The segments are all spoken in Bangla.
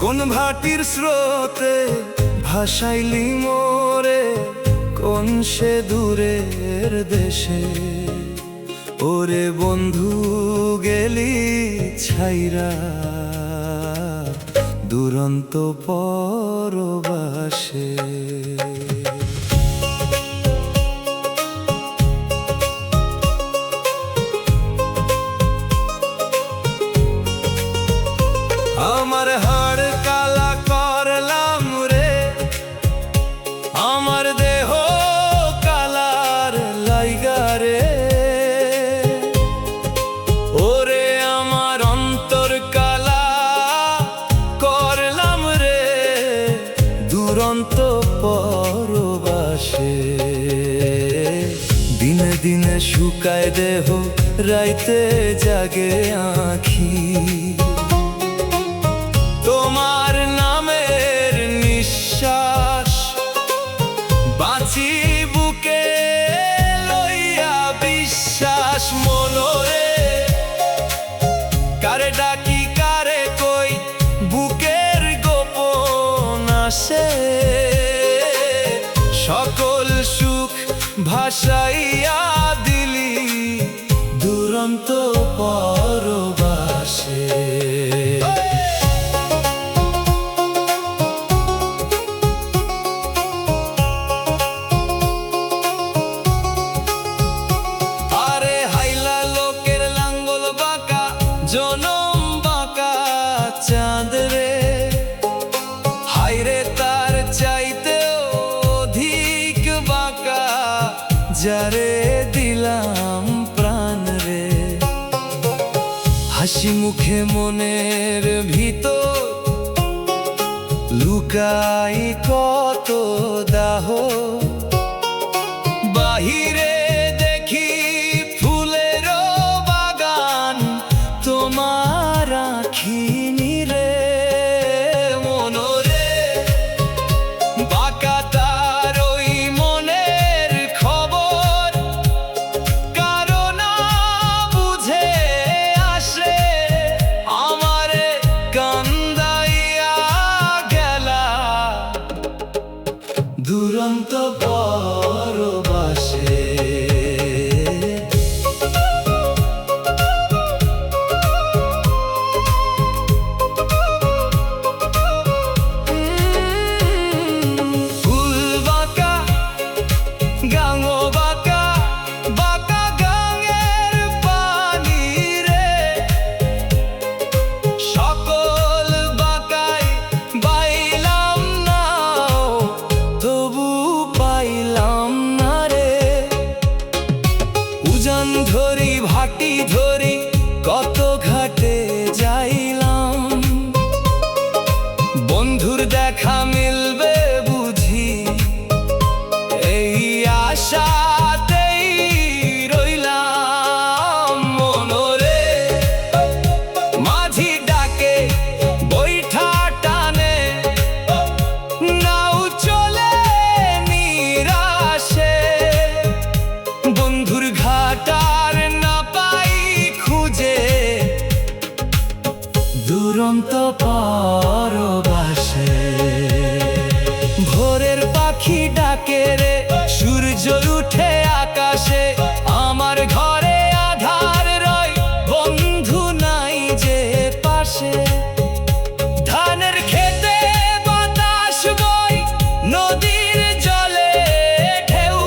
কোন ভাটির স্রোতে ভাসাইলি মোরে, কোন সে দূরের দেশে। ওরে বন্ধু গেলি ছাইরা দুরন্ত পরবাসে। আমার হাড় কালা করলাম রে, আমার দেহ কালার লাইগা রে। ওরে আমার অন্তর কালা করলাম রে দুরন্ত পরবাসে। দিনে দিনে শুকায় দেহ, রাইতে জাগে আঁখি। তোমার নামের নিঃশ্বাস বাঁচি বুকে লইয়া বিশ্বাস। মনোরে কারে ডাকি কারে কই, বুকের গোপন আসে। সকল সুখ ভাসাইয়া দিলি দুরন্ত পরবাসে। জনম বাঁকা চাঁদ রে, হায়রে তার চাইতে অধিক বাঁকা যারে দিলাম প্রাণ রে। হাসি মুখে মনের ভিতর লুকাই কত দাহ, বাহিরে দেখি ফুলের বাগান তোমার আঁখি নিরে। মনোরে বাঁকা তার ওই মনের খবর কারো না বুঝে আসে। আমারে কান্দাইয়া গেলা দুরন্ত পরবাসে। ধরি ভাটি ধরি কত ঘাটে যাইলাম, বন্ধুর দেখা মিলবে বুঝি এই আশাতেই রইলাম। মনোরে মাঝি ডাকে বৈঠা টানে, নাও চলে নিরাশে। বন্ধুর ঘাটার না পাই খুঁজে দুরন্ত পরবাসে। ভোরের পাখি ডাকে রে, সূর্য উঠে আকাশে। আমার ঘরে আধার রয়, বন্ধু নাই যে পাশে। ধানের খেতে বাতাস বয়, নদীর জলে ঢেউ।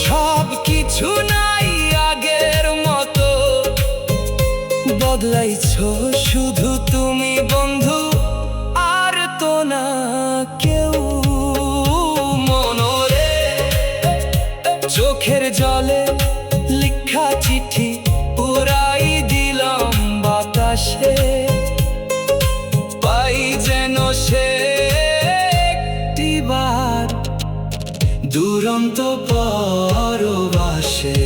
সব কিছু নাই আগের মতো, বদলাইছো শুধু তুমি বন্ধু, আর তো না কেউ। মনোরে চোখের জলে লিখা চিঠি উড়াই দিলাম বাতাসে। পাই যেন সে একটিবার দুরন্ত পরবাসে।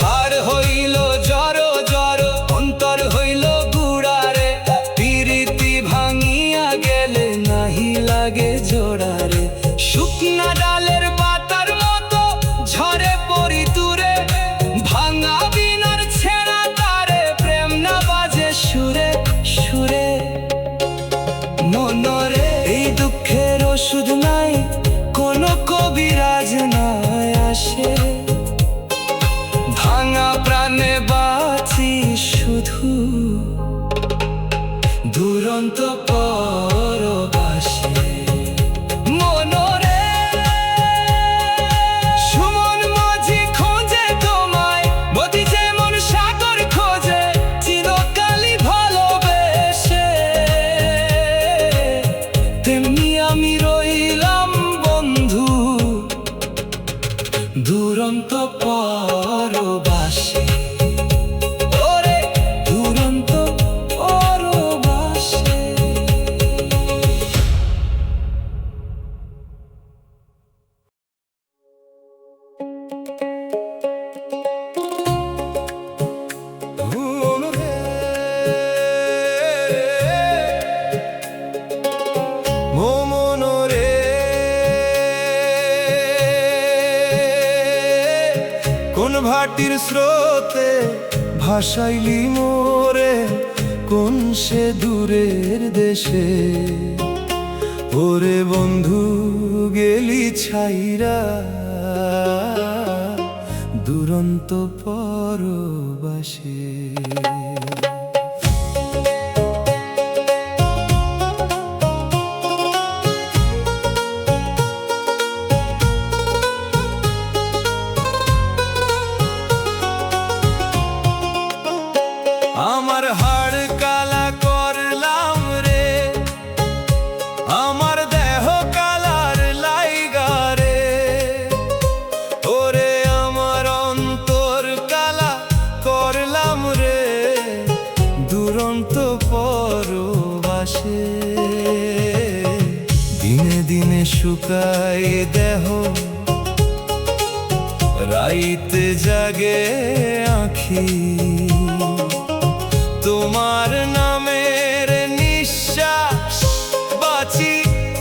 হার হইল জড় জড়, অন্তর হইল গুড়ারে, পিরিতি ভাঙিয়া গেলে নাহি লাগে জোড়ারে। শুকনা ডালের পাতার মতো ঝরে পড়ি দূরে, ভাঙা বিনার ছেঁড়া তারে প্রেম না বাজে সুরে সুরে। মনরে এই দুঃখের ওষুধ নাই, কোনো কবিরাজ নাই আসে, ভাঙা প্রাণে বাঁচি শুধু দুরন্ত পরবাসে। মনরে সুমন মাঝি খোঁজে তোমায়, মতি যেমন সাগর খোঁজে চিরকালই ভালোবেসে, তেমনি আমি রইলাম বন্ধু দুরন্ত পরবাসে। ওরে দুরন্ত পরবাসে। মনরে কোন ভাটির স্রোতে ভাসাইলি মোরে, কোন সে দূরের দেশে। ওরে বন্ধু গেলি ছাইরা দুরন্ত পরবাসে। আমার হাড় কালা করলাম রে, আমার দেহ কালার লাইগা রে। ওরে আমার অন্তর কালা করলাম রে দুরন্ত পরবাসে। দিনে দিনে শুকায় দেহ, রাইতে জাগে আঁখি, তোমার নামের নিঃশ্বাস বাঁচি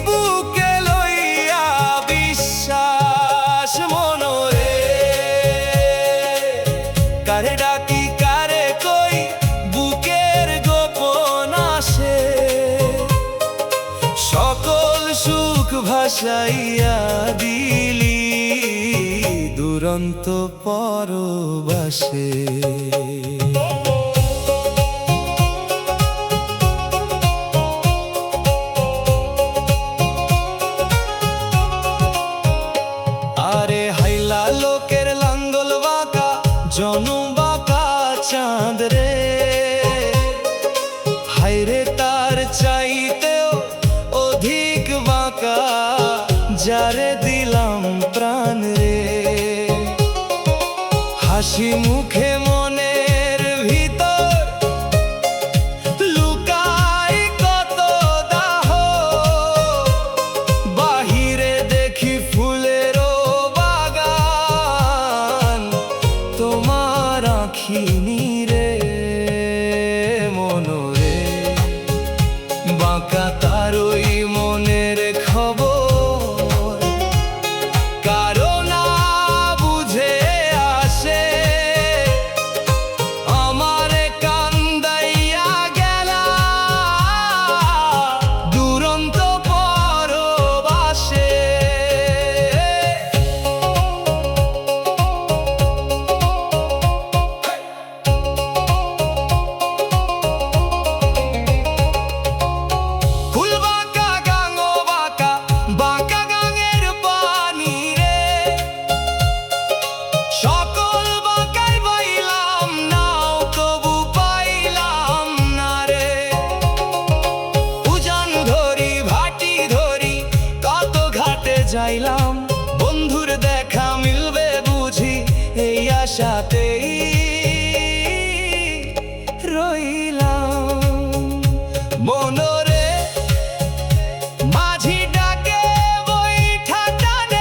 বুকে লইয়া বিশ্বাস। মনরে কারে ডাকি কারে কই, বুকের গোপন আসে, সকল সুখ ভাসাইয়া দিলি দুরন্ত পরবাসে। আরে হাইলা লোকের লাঙ্গল বাঁকা, জনু বাঁকা চাঁদ রে, হাইরে তার চাইতেও অধিক বাঁকা যারে দিলাম প্রাণ রে। হাসি মুখে মনের ভিতর লুকাই কত দাহ, বাহিরে দেখি ফুলের বাগান, তোমার আঁখি নীরে। মনরে বাঁকা তারই মনের খবর, কারো না বুঝে আসে, আমারে কান্দাইয়া গেলা দুরন্ত পরবাসে। ফুল বাঁকা গাঙো বাঁকা, বাঁকা গাঙের পানি রে, সকল বাঁকাই পাইলাম নাও তবু পাইলাম না রে। উজান ধরি ভাটি ধরি কত ঘাটে যাইলাম, বন্ধুর দেখা মিলবে বুঝি এই আশাতেই রইলাম। মনরে মাঝি ডাকে বৈঠা টানে,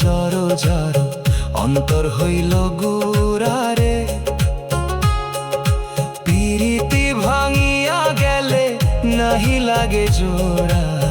জড়ো জড়ো অন্তর হইল গুড়ারে। পিরিতি ভাঙিয়া গেলে নাহি লাগে জোড়া।